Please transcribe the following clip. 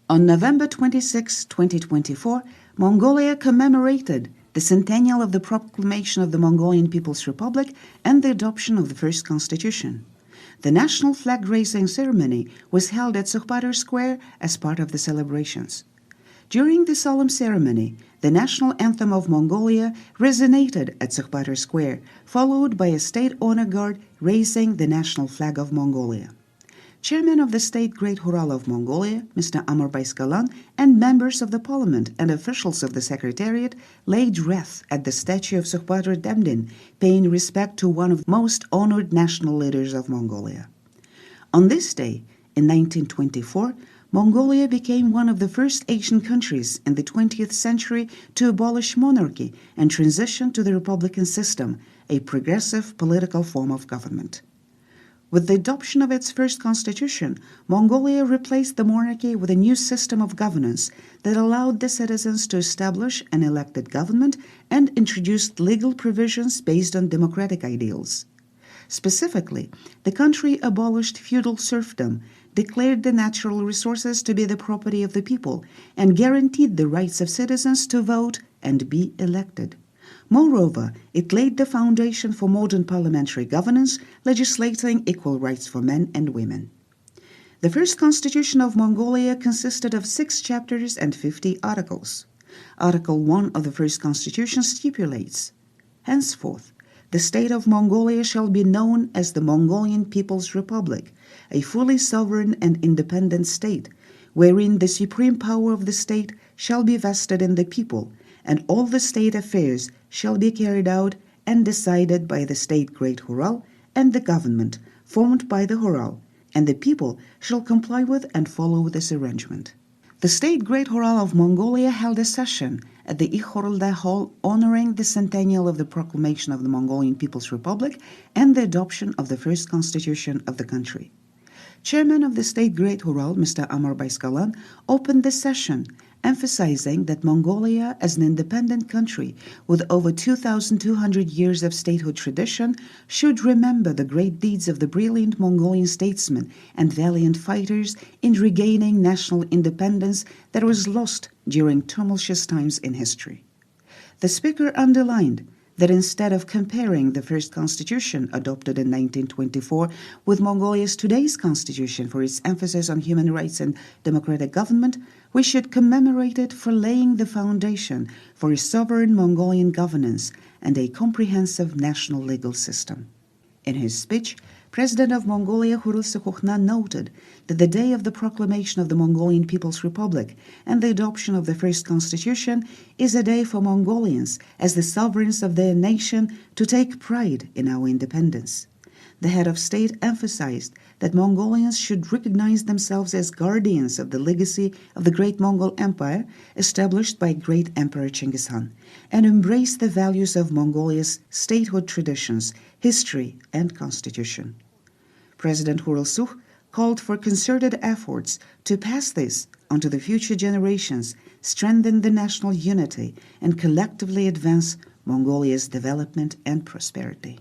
On November 26, 2024, Mongolia commemorated the Centennial of the Proclamation of the Mongolian People's Republic and the adoption of the first constitution. The national flag-raising ceremony was held at Sukhpatar Square as part of the celebrations. During the solemn ceremony, the national anthem of Mongolia resonated at Sukhpatar Square, followed by a state honor guard raising the national flag of Mongolia. Chairman of the State Great Hural of Mongolia, Mr. Amur Bayskalan, and members of the parliament and officials of the secretariat laid wreath at the statue of Sukhpatar Demdin, paying respect to one of the most honored national leaders of Mongolia. On this day, in 1924, Mongolia became one of the first Asian countries in the 20th century to abolish monarchy and transition to the republican system, a progressive political form of government. With the adoption of its first constitution, Mongolia replaced the monarchy with a new system of governance that allowed the citizens to establish an elected government and introduced legal provisions based on democratic ideals. Specifically, the country abolished feudal serfdom, declared the natural resources to be the property of the people, and guaranteed the rights of citizens to vote and be elected. Moreover, it laid the foundation for modern parliamentary governance, legislating equal rights for men and women. The first constitution of Mongolia consisted of 6 chapters and 50 articles. Article 1 of the first constitution stipulates, "Henceforth, the state of Mongolia shall be known as the Mongolian People's Republic, a fully sovereign and independent state, wherein the supreme power of the state shall be vested in the people, and all the state affairs shall be carried out and decided by the State Great Hural and the government formed by the Hural, and the people shall comply with and follow this arrangement." The State Great Hural of Mongolia held a session at the Ikhoralda Hall honoring the centennial of the Proclamation of the Mongolian People's Republic and the adoption of the first constitution of the country. Chairman of the State Great Hural, Mr. Amur Bayskalan, opened the session, emphasizing that Mongolia, as an independent country with over 2,200 years of statehood tradition, should remember the great deeds of the brilliant Mongolian statesmen and valiant fighters in regaining national independence that was lost during tumultuous times in history. The speaker underlined that instead of comparing the first constitution adopted in 1924 with Mongolia's today's constitution for its emphasis on human rights and democratic government, we should commemorate it for laying the foundation for a sovereign Mongolian governance and a comprehensive national legal system. In his speech, President of Mongolia Khuril Sukhukhna noted that the day of the proclamation of the Mongolian People's Republic and the adoption of the first constitution is a day for Mongolians as the sovereigns of their nation to take pride in our independence. The head of state emphasized that Mongolians should recognize themselves as guardians of the legacy of the great Mongol Empire established by great Emperor Chinggis Khan and embrace the values of Mongolia's statehood traditions, history, and constitution. President Khuril Sukh called for concerted efforts to pass this onto the future generations, strengthen the national unity, and collectively advance Mongolia's development and prosperity.